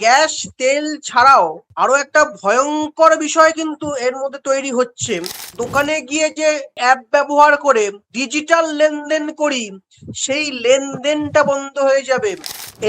Gas তেল ছাড়াও আরো একটা ভয়ঙ্কর বিষয় কিন্তু এর মধ্যে তৈরি হচ্ছে। দোকানে গিয়ে যে অ্যাপ ব্যবহার করে ডিজিটাল লেনদেন করি, সেই লেনদেনটা বন্ধ হয়ে যাবে।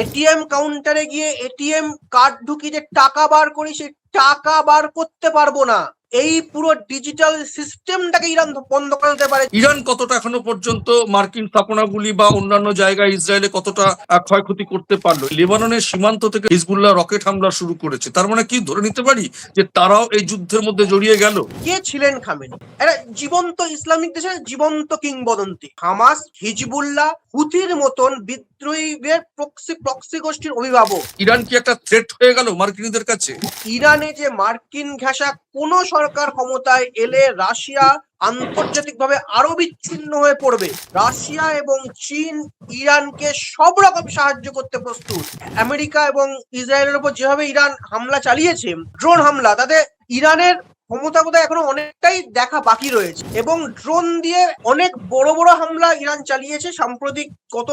এটিএম কাউন্টারে গিয়ে এটিএম কার্ড ঢুকিয়ে যে টাকা বার করি, সেই টাকা বার করতে পারবো না। এই পুরো ডিজিটাল সিস্টেমটাকে ইরান বন্ধ করে দিতে পারে। ইরান কতটা এখনো পর্যন্ত মার্কিন স্থাপনাগুলি বা অন্যান্য জায়গায় ইসরায়েলে কতটা ক্ষয়ক্ষতি করতে পারলো? লেবাননের সীমান্ত থেকে হিজবুল্লাহ রকেট হামলা শুরু করেছে, তার মানে কি ধরে নিতে পারি যে তারাও এই যুদ্ধের মধ্যে জড়িয়ে গেল? কে ছিলেন খামেনি? এরা জীবন্ত ইসলামিক দেশের জীবন্ত কিংবদন্তি। হামাস, হিজবুল্লাহ, হুথির মতন বিদ্রোহীদের প্রক্সি গোষ্ঠীর অভিভাবক। ইরান কি একটা থ্রেট হয়ে গেল মার্কিনীদের কাছে? ইরানে যে মার্কিন ঘেঁষা কোন সরকার ক্ষমতায় এলে রাশিয়া আন্তর্জাতিকভাবে আরো বিচ্ছিন্ন হয়ে পড়বে। রাশিয়া এবং চীন ইরানকে সব রকম সাহায্য করতে প্রস্তুত। আমেরিকা এবং ইসরায়েলের উপর যেভাবে ইরান হামলা চালিয়েছে, ড্রোন হামলা, তাতে ইরানের ক্ষমতা বোধহয় এখনো অনেকটাই দেখা বাকি রয়েছে। এবং ড্রোন দিয়ে অনেক বড় বড় হামলা ইরান চালিয়েছে সাম্প্রতিক গত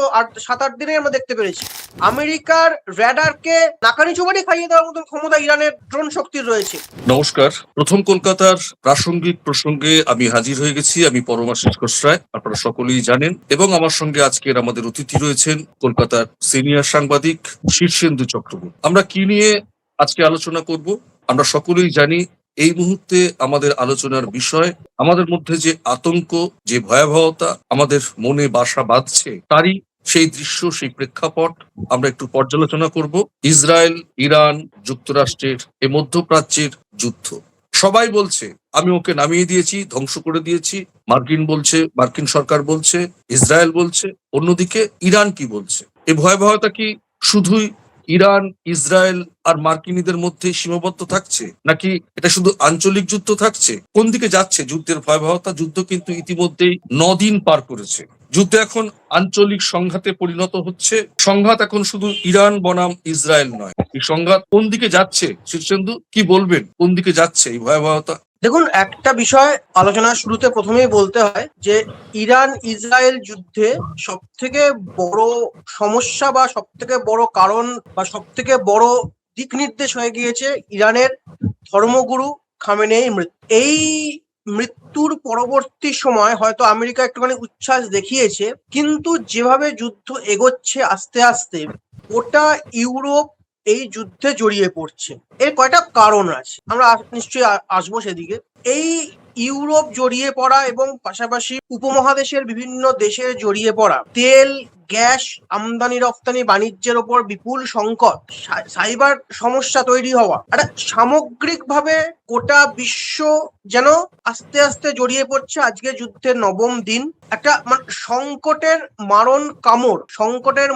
7-8 দিনে আমরা দেখতে পেরেছি। আমেরিকার র্যাডারকে নাকানি চুবানি খাইয়ে দেওয়ার মতন ক্ষমতা ইরানের ড্রোন শক্তির রয়েছে। নমস্কার, প্রথম কলকাতার প্রাসঙ্গিক প্রসঙ্গে আমি হাজির হয়ে গেছি। আমি পরমাশিস ঘোষরায়, আপনারা সকলেই জানেন। এবং আমার সঙ্গে আজকের আমাদের অতিথি রয়েছেন কলকাতার সিনিয়র সাংবাদিক শীর্ষেন্দু চক্রবর্তী। আমরা কি নিয়ে আজকে আলোচনা করব? আমরা সকলেই জানি এই মুহূর্তে আমাদের আলোচনার বিষয় আমাদের মধ্যে যে আতঙ্ক, যে ভয়াবহতা আমাদের মনে বাসা বাঁধছে, তারই সেই দৃশ্য, সেই প্রেক্ষাপট আমরা একটু পর্যালোচনা করব। ইসরায়েল, ইরান, যুক্তরাষ্ট্রের এই মধ্যপ্রাচ্যের যুদ্ধ। সবাই বলছে আমি ওকে নামিয়ে দিয়েছি, ধ্বংস করে দিয়েছি। মার্কিন বলছে, মার্কিন সরকার বলছে, ইসরায়েল বলছে। অন্যদিকে ইরান কি বলছে? এই ভয়াবহতা কি শুধুই ইরান, ইসরায়েল আর মার্কিনীদের মধ্যে সীমাবদ্ধ থাকছে, নাকি এটা শুধু আঞ্চলিক যুদ্ধ থাকছে? কোন দিকে যাচ্ছে যুদ্ধের ভয়াবহতা? যুদ্ধ কিন্তু ইতিমধ্যেই 9 দিন পার করেছে। যুদ্ধ এখন আঞ্চলিক সংঘাতে পরিণত হচ্ছে। সংঘাত এখন শুধু ইরান বনাম ইসরায়েল নয়। এই সংঘাত কোন দিকে যাচ্ছে? শীর্ষেন্দু, কি বলবেন, কোন দিকে যাচ্ছে এই ভয়াবহতা? দেখুন, একটা বিষয় আলোচনার শুরুতে প্রথমেই বলতে হয় যে ইরান ইসরায়েল যুদ্ধে সব থেকে বড় সমস্যা বা সব থেকে বড় কারণ বা সব থেকে বড় দিক নির্দেশ হয়ে গিয়েছে ইরানের ধর্মগুরু খামেনেইর মৃত্যু। এই মৃত্যুর পরবর্তী সময় হয়তো আমেরিকা একটুখানি উচ্ছ্বাস দেখিয়েছে, কিন্তু যেভাবে যুদ্ধ এগোচ্ছে আস্তে আস্তে গোটা ইউরোপ এই যুদ্ধে জড়িয়ে পড়ছে। এর কয়টা কারণ আছে, আমরা নিশ্চয়ই আসবো সেদিকে। এই ইউরোপ জড়িয়ে পড়া এবং পাশাপাশি উপমহাদেশের বিভিন্ন দেশে জড়িয়ে পড়া, তেল গ্যাস আমদানি রপ্তানি বাণিজ্যের ওপর বিপুল সংকট, সাইবার সমস্যা তৈরি হওয়া, একটা সামগ্রিকভাবে গোটা বিশ্ব যেন আস্তে আস্তে জড়িয়ে পড়ছে আজকে যুদ্ধের 9ম দিন। একটা সংকটের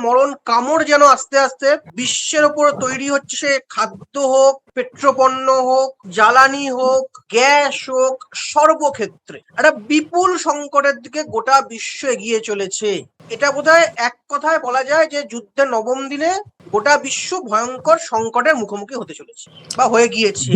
মরণ কামড় যেন আস্তে আস্তে বিশ্বের ওপর তৈরি হচ্ছে। সে খাদ্য হোক, পেট্রোপণ্য হোক, জ্বালানি হোক, গ্যাস হোক, সর্বক্ষেত্রে একটা বিপুল সংকটের দিকে গোটা বিশ্ব এগিয়ে চলেছে। এটা বোধহয় এক কথায় বলা যায় যে যুদ্ধের 9ম দিনে গোটা বিশ্ব ভয়ঙ্কর সংকটের মুখোমুখি হতে চলেছে বা হয়ে গিয়েছে।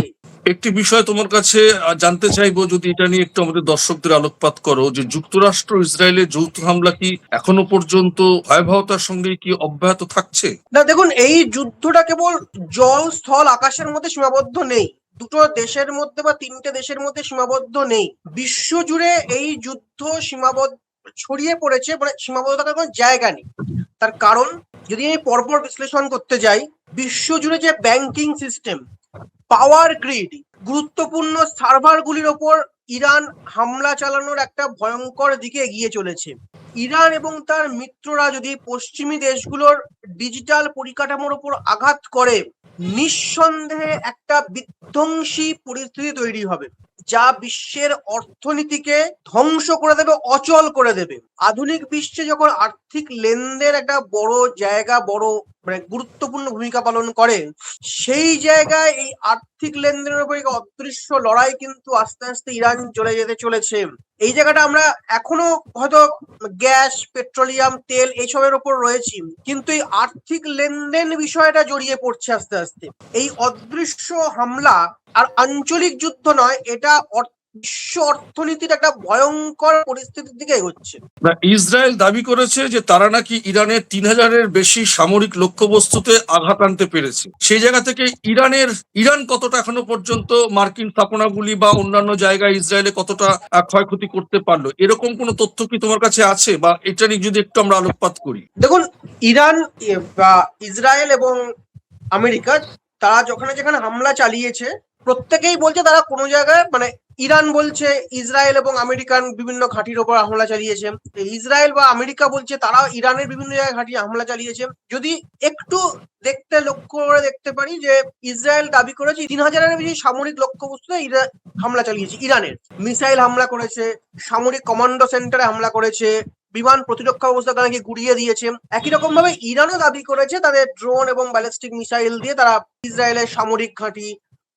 একটি বিষয় তোমার কাছে জানতে চাইবো, যদি এটা নিয়ে একটু আমাদের দর্শকদের আলোকপাত করো, যে যুক্তরাষ্ট্র ইসরায়েলের যৌথ হামলা কি এখনো পর্যন্ত ভয়াবহতার সঙ্গে কি অব্যাহত থাকছে? না, দেখুন, এই যুদ্ধটা কেবল জল স্থল আকাশের মধ্যে সীমাবদ্ধ নেই, দুটো দেশের মধ্যে বা 3টে দেশের মধ্যে সীমাবদ্ধ নেই। বিশ্ব জুড়ে এই যুদ্ধ ছড়িয়ে পড়েছে, মানে সীমাবদ্ধ থাকার কোনো জায়গা নেই। তার কারণ যদি আমি পরপর বিশ্লেষণ করতে যাই, বিশ্ব জুড়ে যে ব্যাংকিং সিস্টেম, পাওয়ার গ্রিড, গুরুত্বপূর্ণ সার্ভারগুলির ওপর ইরান হামলা চালানোর একটা ভয়ঙ্কর দিকে এগিয়ে চলেছে। ইরান এবং তার মিত্ররা যদি পশ্চিমী দেশগুলোর ডিজিটাল পরিকাঠামোর ওপর আঘাত করে, নিঃসন্দেহে একটা বিধ্বংসী পরিস্থিতি তৈরি হবে, যা বিশ্বের অর্থনীতিকে ধ্বংস করে দেবে, অচল করে দেবে। আধুনিক বিশ্বে যখন আর্থিক লেনদেন একটা বড় জায়গা, বড় গুরুত্বপূর্ণ ভূমিকা পালন করে, সেই জায়গায় এই আর্থিক লেনদেনের উপর এক অদৃশ্য লড়াই কিন্তু আস্তে আস্তে ইরান চলে যেতে চলেছে। এই জায়গাটা আমরা এখনো হয়তো গ্যাস, পেট্রোলিয়াম, তেল এইসবের উপর রয়েছি, কিন্তু এই আর্থিক লেনদেন বিষয়টা জড়িয়ে পড়ছে আস্তে আস্তে। এই অদৃশ্য হামলা আর আঞ্চলিক যুদ্ধ নয়, এটা বিশ্ব অর্থনীতির একটা ভয়ঙ্কর পরিস্থিতির দিকে এগোচ্ছে। না, ইসরায়েল দাবি করেছে যে তারা নাকি ইরানের 3,000-এর বেশি সামরিক লক্ষ্যবস্তুতে আঘাত আনতে পেরেছে। সেই জায়গা থেকে ইরান কতটা এখনো পর্যন্ত মার্কিন স্থাপনাগুলি বা অন্যান্য জায়গায় ইসরায়েলে কতটা ক্ষয়ক্ষতি করতে পারলো, এরকম কোনো তথ্য কি তোমার কাছে আছে, বা এটা নিয়ে যদি একটু আমরা আলোকপাত করি? দেখুন, ইরান বা ইসরায়েল এবং আমেরিকা তারা যেখানে হামলা চালিয়েছে, প্রত্যেকেই বলছে তারা কোনো জায়গায় মানে ইরান বলছে ইসরায়েল এবং আমেরিকান বিভিন্ন ঘাঁটির ওপর হামলা চালিয়েছে, ইসরায়েল বা আমেরিকা বলছে তারা ইরানের বিভিন্ন জায়গায় ঘাঁটি হামলা চালিয়েছে। যদি একটু লক্ষ্য করে দেখতে পারি যে ইসরায়েল দাবি করেছে 3,000-এর বেশি সামরিক লক্ষ্যবস্তুতে হামলা চালিয়েছে, ইরানের মিসাইল হামলা করেছে, সামরিক কমান্ডো সেন্টারে হামলা করেছে, বিমান প্রতিরক্ষা ব্যবস্থাকে নাকি গুড়িয়ে দিয়েছে। একই রকম ভাবে ইরানও দাবি করেছে তাদের ড্রোন এবং ব্যালিস্টিক মিসাইল দিয়ে তারা ইসরায়েলের সামরিক ঘাঁটি,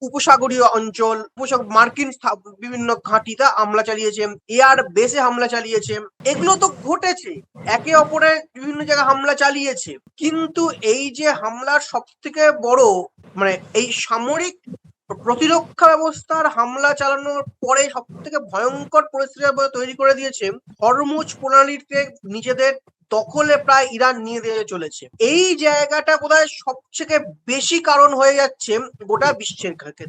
উপসাগরীয় অঞ্চল, মার্কিন বিভিন্ন ঘাঁটিতে হামলা চালিয়েছে, এয়ার বেসে হামলা চালিয়েছে। এগুলো তো ঘটেছে, একে অপরের বিভিন্ন জায়গায় হামলা চালিয়েছে। কিন্তু এই যে হামলার সব থেকে বড় মানে এই সামরিক প্রতিরক্ষা ব্যবস্থার হামলা চালানোর পরে সব থেকে ভয়ঙ্কর পরিস্থিতি তৈরি করে দিয়েছে, হরমুজ প্রণালীতে নিজেদের দখলে প্রায় ইরান নিয়ে দিয়ে চলেছে। এই জায়গাটা বোধহয় সবথেকে বেশি কারণ হয়ে যাচ্ছে গোটা বিশ্বের ক্ষেত্রে।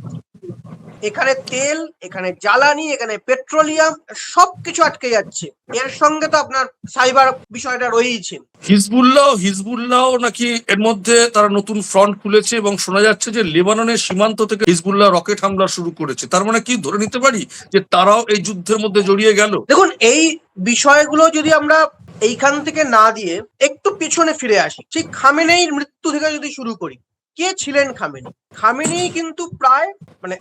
এখানে তেল, এখানে জ্বালানি, এখানে পেট্রোলিয়াম সবকিছু আটকে যাচ্ছে। এর সঙ্গে তো আপনার সাইবার বিষয়টা রয়েছে। হিজবুল্লাহ নাকি এর মধ্যে তারা নতুন ফ্রন্ট খুলেছে, এবং শোনা যাচ্ছে যে লেবাননের সীমান্ত থেকে হিজবুল্লাহ রকেট হামলা শুরু করেছে। তার মানে কি ধরে নিতে পারি যে তারাও এই যুদ্ধের মধ্যে জড়িয়ে গেল? দেখুন, এই বিষয়গুলো যদি আমরা এইখান থেকে না দিয়ে একটু পিছনে ফিরে আসি, সেই খামেনেইর মৃত্যু থেকে যদি শুরু করি। কে ছিলেন খামেনেই? খামেনেই কিন্তু প্রায় মানে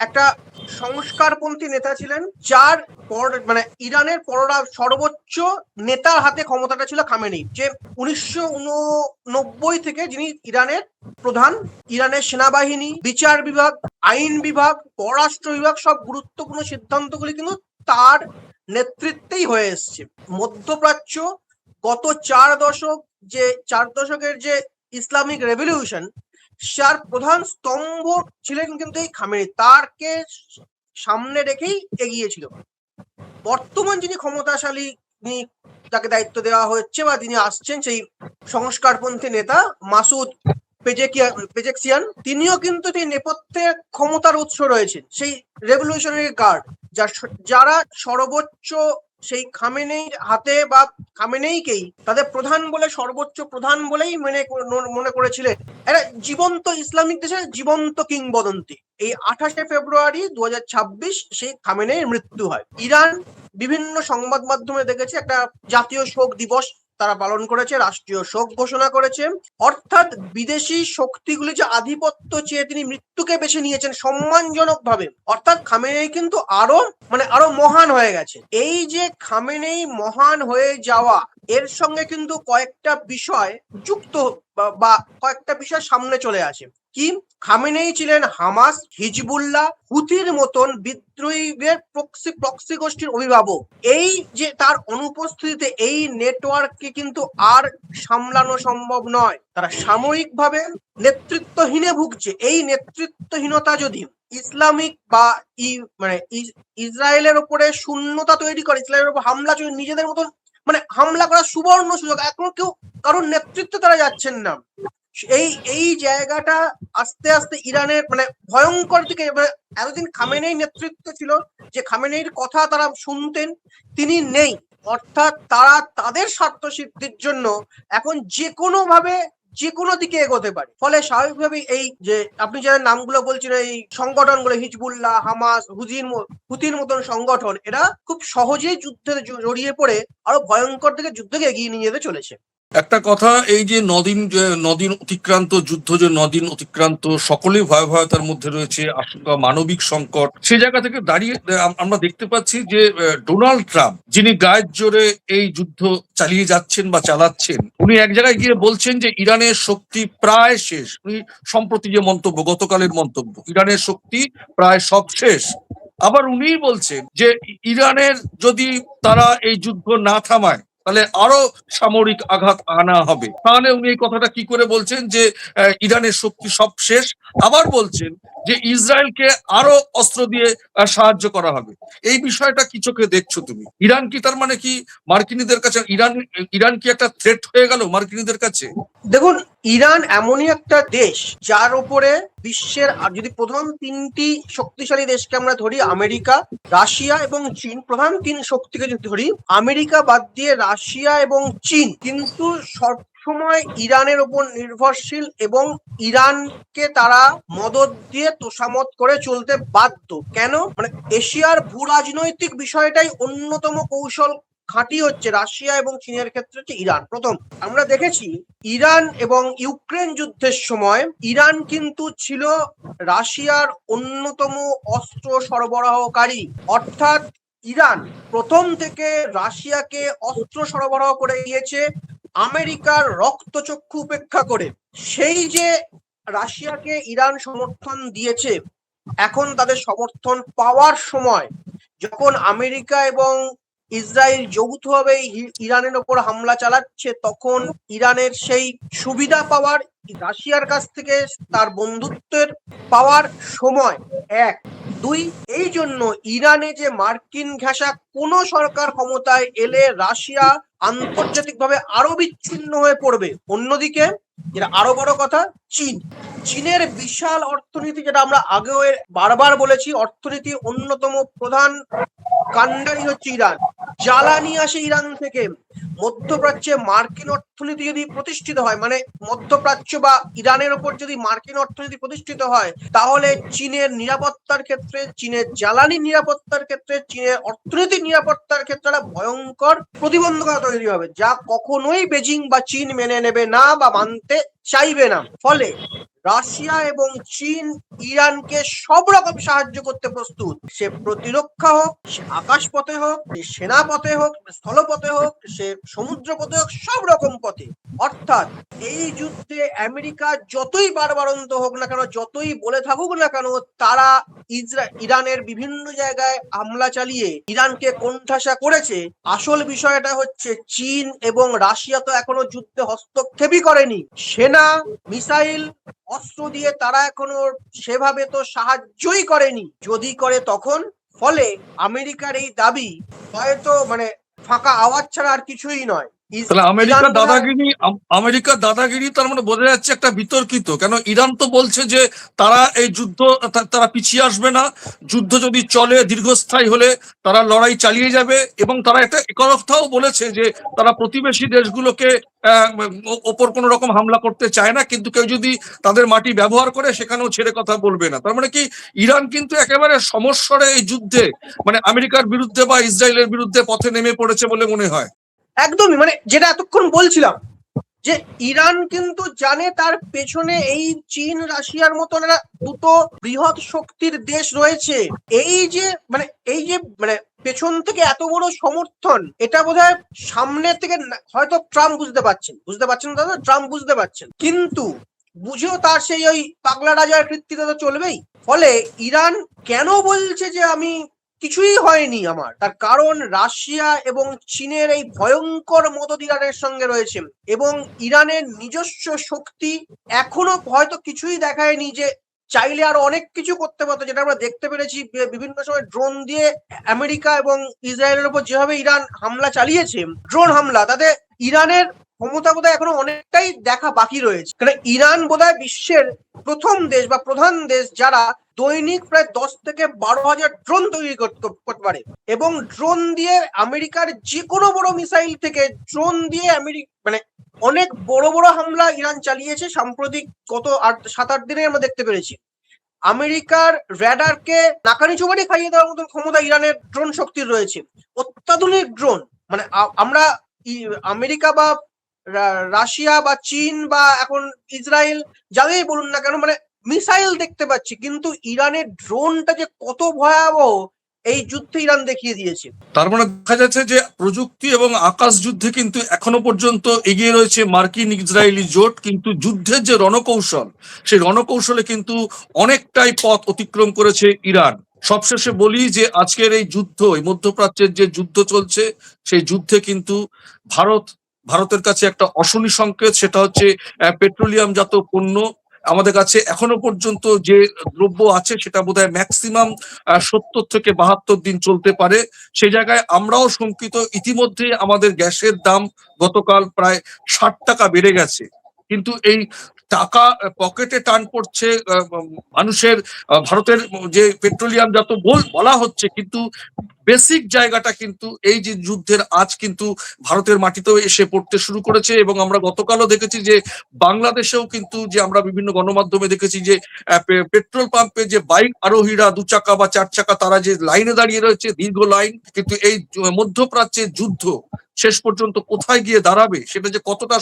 একটা সংস্কারপন্থী নেতা ছিলেন, যার মানে ইরানের সর্বোচ্চ নেতার হাতে ক্ষমতাটা ছিল খামেনেই, যে 1989 থেকে যিনি ইরানের প্রধান। ইরানের সেনাবাহিনী, বিচার বিভাগ, আইন বিভাগ, পররাষ্ট্র বিভাগ সব গুরুত্বপূর্ণ সিদ্ধান্তগুলি কিন্তু তার নেতৃত্বেই হয়ে এসছে। মধ্যপ্রাচ্য গত 4 দশকের যে ইসলামিক রেভলিউশন, যার প্রধান স্তম্ভ ছিলেন কিন্তু এই খামেনি, তারকে সামনে রেখেই এগিয়েছিল। বর্তমান যিনি ক্ষমতাশালী, তাকে দায়িত্ব দেওয়া হচ্ছে বা তিনি আসছেন, সেই সংস্কারপন্থী নেতা মাসুদ পেজেকসিয়ান, তিনিও কিন্তু এই নেপথ্যে ক্ষমতার উৎস রয়েছেন, সেই রেভলিউশনারি গার্ড, যারা সর্বোচ্চ সেই খামেনেইর হাতে বা খামেনেইকেই তাদের প্রধান বলে, সর্বোচ্চ প্রধান বলেই মনে করেছিলেন। একটা জীবন্ত ইসলামিক দেশের জীবন্ত কিংবদন্তি। এই 28শে ফেব্রুয়ারি 2026 সেই খামেনেইর মৃত্যু হয়। ইরান বিভিন্ন সংবাদ মাধ্যমে দেখেছে একটা জাতীয় শোক দিবস তারা পালন করেছে, রাষ্ট্রীয় শোক ঘোষণা করেছে। অর্থাৎ বিদেশি শক্তিগুলি যে আধিপত্য চেয়ে তিনি মৃত্যুকে বেছে নিয়েছেন সম্মানজনক ভাবে। অর্থাৎ খামেনেই কিন্তু আরো মহান হয়ে গেছে। এই যে খামেনেই মহান হয়ে যাওয়া, এর সঙ্গে কিন্তু কয়েকটা বিষয় যুক্ত বা কয়েকটা বিষয় সামনে চলে আসে। কি? খামেনেই ছিলেন হামাস, হিজবুল্লাহ, হুথির মতন বিদ্রোহীদের প্রক্সি গোষ্ঠীর অভিভাবক। এই যে তার অনুপস্থিতিতে এই নেটওয়ার্ককে কিন্তু আর সামলানো সম্ভব নয়। তারা সাময়িকভাবে নেতৃত্বহীনে ভুগছে। এই নেতৃত্বহীনতা যদি ইসলামিক বা ইসরায়েলের উপরে শূন্যতা তৈরি করে, ইসরায়েলের উপর হামলা নিজেদের মতন হামলা করার সুবর্ণ সুযোগ, এখন কেউ কারোর নেতৃত্বে তারা যাচ্ছেন না। এই জায়গাটা আস্তে আস্তে ইরানের ভয়ঙ্কর দিকে, এতদিন খামেনেই নেতৃত্ব ছিল, যে খামেনেইর কথা তারা শুনতেন, তিনি নেই। অর্থাৎ তারা তাদের স্বার্থ সিদ্ধির জন্য এখন যে কোনো ভাবে যে কোনো দিকে এগোতে পারে। ফলে স্বাভাবিকভাবেই এই যে আপনি যারা নামগুলো বলছেন, এই সংগঠনগুলো হিজবুল্লাহ, হামাস, হুথির মতন সংগঠন, এরা খুব সহজেই যুদ্ধে জড়িয়ে পড়ে আরো ভয়ঙ্কর দিকে যুদ্ধকে এগিয়ে নিয়ে যেতে চলেছে। একটা কথা, এই যে নদিন অতিক্রান্ত যুদ্ধ, যে নদিন অতিক্রান্ত, সকলেই ভয়াবহতার মধ্যে রয়েছে, আশঙ্কা মানবিক সংকট। সে জায়গা থেকে দাঁড়িয়ে আমরা দেখতে পাচ্ছি যে ডোনাল্ড ট্রাম্প, যিনি গায়ের জোরে এই যুদ্ধ চালিয়ে যাচ্ছেন বা চালাচ্ছেন, উনি এক জায়গায় গিয়ে বলছেন যে ইরানের শক্তি প্রায় শেষ। উনি সম্প্রতি যে মন্তব্য, গতকালের মন্তব্য, ইরানের শক্তি প্রায় সব শেষ। আবার উনি বলছেন যে ইরানের যদি তারা এই যুদ্ধ না থামায়, তাহলে আরো সামরিক আঘাত আনা হবে। তাহলে উনি এই কথাটা কি করে বলছেন যে ইরানের শক্তি সব শেষ? আবার বলছেন যে ইসরায়েলকে আরো অস্ত্র দিয়ে সাহায্য করা হবে। এই বিষয়টা কি চোখে দেখছো তুমি? ইরান কি তার মানে কি মার্কিনীদের কাছে ইরান কি একটা থ্রেট হয়ে গেল মার্কিনীদের কাছে? দেখুন, ইরান এমনই একটা দেশ যার উপরে বিশ্বের, আর যদি প্রধান তিনটি শক্তিশালী দেশকে আমরা ধরি, আমেরিকা, রাশিয়া এবং চীন, প্রধান তিন শক্তিকে যদি ধরি, আমেরিকা বাদ দিয়ে রাশিয়া এবং চীন কিন্তু সবসময় ইরানের উপর নির্ভরশীল এবং ইরানকে তারা মদদ দিয়ে তোষামত করে চলতে বাধ্য। কেন? মানে এশিয়ার ভূ রাজনৈতিক বিষয়টাই অন্যতম কৌশল ঘাঁটি হচ্ছে রাশিয়া এবং চীনের ক্ষেত্রে হচ্ছে ইরান। প্রথম আমরা দেখেছি ইরান এবং ইউক্রেন যুদ্ধের সময় ইরান কিন্তু ছিল রাশিয়ার অন্যতম অস্ত্র সরবরাহকারী, অর্থাৎ ইরান প্রথম থেকে রাশিয়াকে অস্ত্র সরবরাহ করে গিয়েছে আমেরিকার রক্তচক্ষু উপেক্ষা করে। সেই যে রাশিয়াকে ইরান সমর্থন দিয়েছে, এখন তাদের সমর্থন পাওয়ার সময়, যখন আমেরিকা এবং ইসরায়েল যৌথভাবে ইরানের ওপর হামলা চালাচ্ছে, তখন ইরানের সেই সুবিধা পাওয়ার, রাশিয়ার কাছ থেকে তার বন্ধুত্বের পাওয়ার সময় এক। দুই, এই জন্য ইরানে যে মার্কিন ঘেঁষা কোন সরকার ক্ষমতায় এলে রাশিয়া আন্তর্জাতিকভাবে আরো বিচ্ছিন্ন হয়ে পড়বে। অন্যদিকে যেটা আরো বড় কথা, চীনের বিশাল অর্থনীতি, যেটা আমরা আগেও বারবার বলেছি, অর্থনীতির অন্যতম প্রধান কাণ্ডারি হচ্ছে ইরান। জ্বালানি আসে ইরান থেকে। মধ্যপ্রাচ্যে মার্কিন অর্থনীতি যদি প্রতিষ্ঠিত হয়, মানে মধ্যপ্রাচ্য বা ইরানের ওপর যদি মার্কিন অর্থনীতি প্রতিষ্ঠিত হয়, তাহলে চীনের নিরাপত্তার ক্ষেত্রে, চীনের জ্বালানি নিরাপত্তার ক্ষেত্রে, চীনের অর্থনৈতিক নিরাপত্তার ক্ষেত্রে একটা ভয়ঙ্কর প্রতিবন্ধকতা তৈরি হবে, যা কখনোই বেজিং বা চীন মেনে নেবে না বা মানতে চাইবে না। ফলে রাশিয়া এবং চীন ইরানকে সব রকম সাহায্য করতে প্রস্তুত, সে প্রতিরক্ষা হোক, সে আকাশপথে হোক, সে সেনাপথে হোক, স্থলপথে হোক, সে সমুদ্র পথে হোক, সব রকম পথে। অর্থাৎ এই যুদ্ধে আমেরিকা যতই বাড়বাড়ন্ত হোক না কেন, যতই বলে থাকুক না কেন, তারা ইরানের বিভিন্ন জায়গায় হামলা চালিয়ে ইরানকে কোণঠাসা করেছে। আসল বিষয়টা হচ্ছে চীন এবং রাশিয়া তো এখনো যুদ্ধে হস্তক্ষেপই করেনি। সেনা, মিসাইল, অস্ত্র দিয়ে তারা এখনো সেভাবে তো সাহায্যই করেনি, যদি করে তখন। ফলে আমেরিকার এই দাবি হয়তো মানে ফাঁকা আওয়াজ ছাড়া আর কিছুই নয়। তাহলে আমেরিকার দাদাগিরি তার মানে বোঝা যাচ্ছে একটা বিতর্কিত। কেন ইরান তো বলছে যে তারা এই যুদ্ধ, তারা পিছিয়ে আসবে না, যুদ্ধ যদি চলে দীর্ঘস্থায়ী হলে তারা লড়াই চালিয়ে যাবে, এবং তারা একটা একথাও বলেছে যে তারা প্রতিবেশী দেশগুলোকে ওপর কোনো রকম হামলা করতে চায় না, কিন্তু কেউ যদি তাদের মাটি ব্যবহার করে সেখানেও ছেড়ে কথা বলবে না। তার মানে কি ইরান কিন্তু একেবারে সমস্বরে এই যুদ্ধে মানে আমেরিকার বিরুদ্ধে বা ইসরায়েলের বিরুদ্ধে পথে নেমে পড়েছে বলে মনে হয়? একদমই, মানে যেটা এতক্ষণ বলছিলাম, যে ইরান কিন্তু জানে তার পেছনে এই চীন, রাশিয়ার মতন দুটো বৃহৎ শক্তির দেশ রয়েছে। এই যে পেছন থেকে এত বড় সমর্থন, এটা বোধহয় সামনে থেকে হয়তো ট্রাম্প বুঝতে পারছেন দাদা, ট্রাম্প বুঝতে পারছেন, কিন্তু বুঝেও তার সেই ওই পাগলা রাজার কৃত্রিতা তো চলবেই। ফলে ইরান কেন বলছে যে আমি কিছুই হয়নি আমার, তার কারণ রাশিয়া এবং চীনের এই ভয়ঙ্কর মদদ ইরানের সঙ্গে রয়েছে, এবং ইরানের নিজস্ব শক্তি এখনো হয়তো কিছুই দেখায়নি, যে চাইলে আরো অনেক কিছু করতে পারতো, যেটা আমরা দেখতে পেরেছি বিভিন্ন সময় ড্রোন দিয়ে আমেরিকা এবং ইসরায়েলের উপর যেভাবে ইরান হামলা চালিয়েছে, ড্রোন হামলা, তাতে ইরানের ক্ষমতা বোধহয় এখনো অনেকটাই দেখা বাকি রয়েছে। কারণ ইরান বোধহয় বিশ্বের প্রথম দেশ বা প্রধান দেশ যারা দৈনিক প্রায় 10 থেকে 12,000 ড্রোন তৈরি করতে পারে, এবং ড্রোন দিয়ে আমেরিকার যে কোনো বড় মিসাইল থেকে ড্রোন দিয়ে মানে অনেক বড় বড় হামলা ইরান চালিয়েছে। সাম্প্রতিক গত 7-8 দিনে আমরা দেখতে পেরেছি আমেরিকার র্যাডারকে নাকানি চোবানি খাইয়ে দেওয়ার মতন ক্ষমতা ইরানের ড্রোন শক্তির রয়েছে। অত্যাধুনিক ড্রোন, মানে আমরা আমেরিকা বা রাশিয়া বা চীন বা এখন ইসরায়েল যাদেরই বলুন না কেন, মানে মিসাইল দেখতে পাচ্ছি, কিন্তু ইরানের ড্রোনটা যে কত ভয়াবহ এই যুদ্ধে ইরান দেখিয়ে দিয়েছে। তার মানে দেখা যাচ্ছে যে প্রযুক্তি এবং আকাশ যুদ্ধে কিন্তু এখনো পর্যন্ত এগিয়ে রয়েছে মার্কিন ইসরায়েলি জোট, কিন্তু যুদ্ধের যে রণকৌশল, সেই রণকৌশলে কিন্তু অনেকটাই পথ অতিক্রম করেছে ইরান। সবশেষে বলি যে আজকের এই যুদ্ধ, এই মধ্যপ্রাচ্যের যে যুদ্ধ চলছে, সেই যুদ্ধে কিন্তু ভারতের কাছে একটা অশনি সংকেত, সেটা হচ্ছে পেট্রোলিয়াম জাত পণ্য আমাদের কাছে এখনো পর্যন্ত যে দ্রব্য আছে সেটা বোধহয় ম্যাক্সিমাম 70 থেকে 72 দিন চলতে পারে। সেই জায়গায় আমরাও শঙ্কিত। ইতিমধ্যে আমাদের গ্যাসের দাম গতকাল প্রায় 60 টাকা বেড়ে গেছে, কিন্তু এই টাকা পকেটে টান পড়ছে মানুষের। ভারতের যে পেট্রোলিয়াম যত বলা হচ্ছে, কিন্তু বেসিক জায়গাটা কিন্তু এই যে যুদ্ধের আজ কিন্তু ভারতের মাটিতেও এসে পড়তে শুরু করেছে। এবং আমরা গতকালও দেখেছি যে বাংলাদেশেও কিন্তু, যে আমরা বিভিন্ন গণমাধ্যমে দেখেছি যে পেট্রোল পাম্পে যে বাইক আরোহীরা 2 চাকা বা 4 চাকা তারা যে লাইনে দাঁড়িয়ে রয়েছে, দীর্ঘ লাইন, কিন্তু এই মধ্যপ্রাচ্যের যুদ্ধ শেষ পর্যন্ত কোথায় গিয়ে দাঁড়াবে, সেটা যে কতটা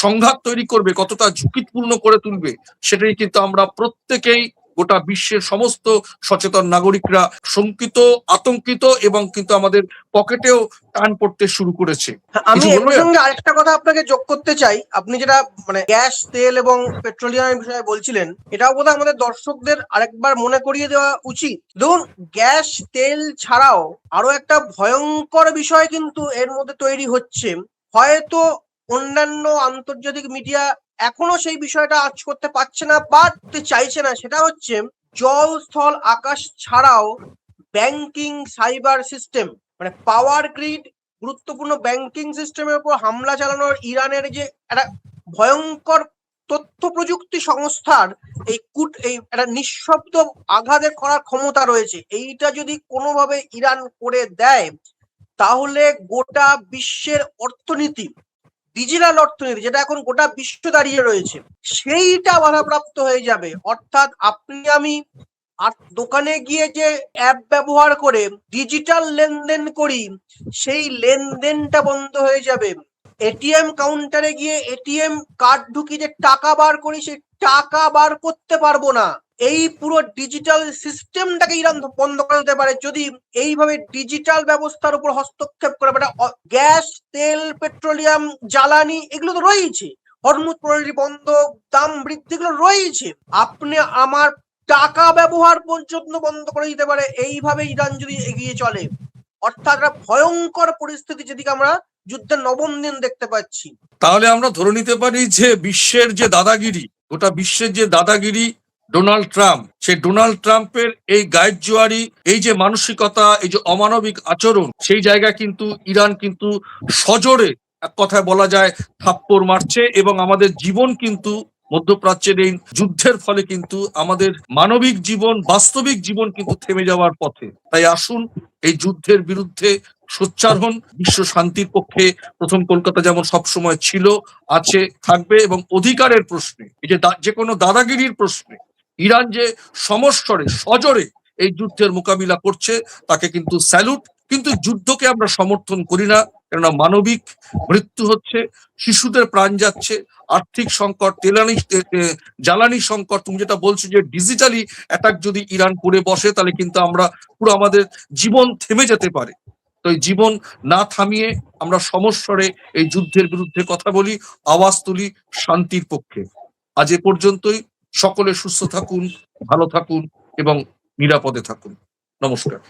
সংঘাত তৈরি করবে, কতটা ঝুঁকিপূর্ণ করে তুলবে, সেটাই কিন্তু আমরা প্রত্যেকেই, গোটা বিশ্বের সমস্ত সচেতন নাগরিকরা শঙ্কিত, আতঙ্কিত, এবং কিন্তু আমাদের পকেটেও টান পড়তে শুরু করেছে। আমি এর সঙ্গে আরেকটা কথা আপনাকে যোগ করতে চাই। আপনি যেটা মানে গ্যাস, তেল এবং পেট্রোলিয়ামের বিষয়ে বলছিলেন, এটাও বোধহয় আমাদের দর্শকদের আরেকবার মনে করিয়ে দেওয়া উচিত। দেখুন, গ্যাস তেল ছাড়াও আরো একটা ভয়ঙ্কর বিষয় কিন্তু এর মধ্যে তৈরি হচ্ছে। হয়তো অন্যান্য আন্তর্জাতিক মিডিয়া এখনো সেই বিষয়টা আঁচ করতে পারছে না বা চাইছে না। সেটা হচ্ছে জল, স্থল, আকাশ ছাড়াও ব্যাংকিং, সাইবার সিস্টেম, মানে পাওয়ার গ্রিড, গুরুত্বপূর্ণ ব্যাংকিং সিস্টেমের উপর হামলা চালানোর ইরানের যে একটা ভয়ঙ্কর তথ্য প্রযুক্তি সংস্থার এই একটা নিঃশব্দ আঘাতে করার ক্ষমতা রয়েছে। এইটা যদি কোনোভাবে ইরান করে দেয়, তাহলে গোটা বিশ্বের অর্থনীতি, ডিজিটাল অর্থনীতি, যেটা এখন গোটা বিশ্ব দাঁড়িয়ে রয়েছে, সেইটা বাধাপ্রাপ্ত হয়ে যাবে। অর্থাৎ আপনি আমি আর দোকানে গিয়ে যে অ্যাপ ব্যবহার করে ডিজিটাল লেনদেন করি, সেই লেনদেনটা বন্ধ হয়ে যাবে। এটিএম কাউন্টারে গিয়ে এটিএম কার্ড ঢুকিয়ে যে টাকা বার করি, সেই টাকা বার করতে পারবো না। এই পুরো ডিজিটাল সিস্টেমটাকে ইরান বন্ধ করে দিতে পারে যদি এইভাবে ডিজিটাল ব্যবস্থার উপর হস্তক্ষেপ করে। গ্যাস, তেল, পেট্রোলিয়াম, জ্বালানি, এগুলো তো রয়েছে, হরমুজ প্রণালী বন্ধ, দাম বৃদ্ধি, এগুলো রয়েছে। আপনি আমার টাকা ব্যবহার পর্যন্ত বন্ধ করে দিতে পারে এইভাবে ইরান যদি এগিয়ে চলে। অর্থাৎ একটা ভয়ঙ্কর পরিস্থিতি যেদিকে আমরা যুদ্ধের নবম দিন দেখতে পাচ্ছি। তাহলে আমরা ধরে নিতে পারি যে বিশ্বের যে দাদাগিরি, গোটা বিশ্বের যে দাদাগিরি, ডোনাল্ড ট্রাম্প, সেই ডোনাল্ড ট্রাম্পের এই গায়ের জোয়ারি, এই যে মানসিকতা, এই যে অমানবিক আচরণ, সেই জায়গায় কিন্তু ইরান কিন্তু সজোরে, এক কথায় বলা যায়, থাপ্পড় মারছে। এবং আমাদের জীবন কিন্তু মধ্যপ্রাচ্যের এই যুদ্ধের ফলে কিন্তু আমাদের মানবিক জীবন, বাস্তবিক জীবন কিন্তু থেমে যাওয়ার পথে। তাই আসুন এই যুদ্ধের বিরুদ্ধে সোচ্চার হন, বিশ্ব শান্তির পক্ষে প্রথম কলকাতা যেমন সবসময় ছিল, আছে, থাকবে। এবং অধিকারের প্রশ্নে, এই যে কোনো দাদাগিরির প্রশ্নে ইরান যে সমস্বরে, সজোরে এই যুদ্ধের মোকাবিলা করছে, তাকে কিন্তু স্যালুট। কিন্তু যুদ্ধকে আমরা সমর্থন করি না, কেননা মানবিক মৃত্যু হচ্ছে, শিশুদের প্রাণ যাচ্ছে, আর্থিক সংকট, জ্বালানি সংকট। তুমি যেটা বলছো যে ডিজিটালি অ্যাটাক যদি ইরান করে বসে, তাহলে কিন্তু আমরা পুরো আমাদের জীবন থেমে যেতে পারে। তো এই জীবন না থামিয়ে আমরা সমস্বরে এই যুদ্ধের বিরুদ্ধে কথা বলি, আওয়াজ তুলি শান্তির পক্ষে। আজ এ পর্যন্তই। সকলে সুস্থ থাকুন, ভালো থাকুন এবং নিরাপদে থাকুন। নমস্কার।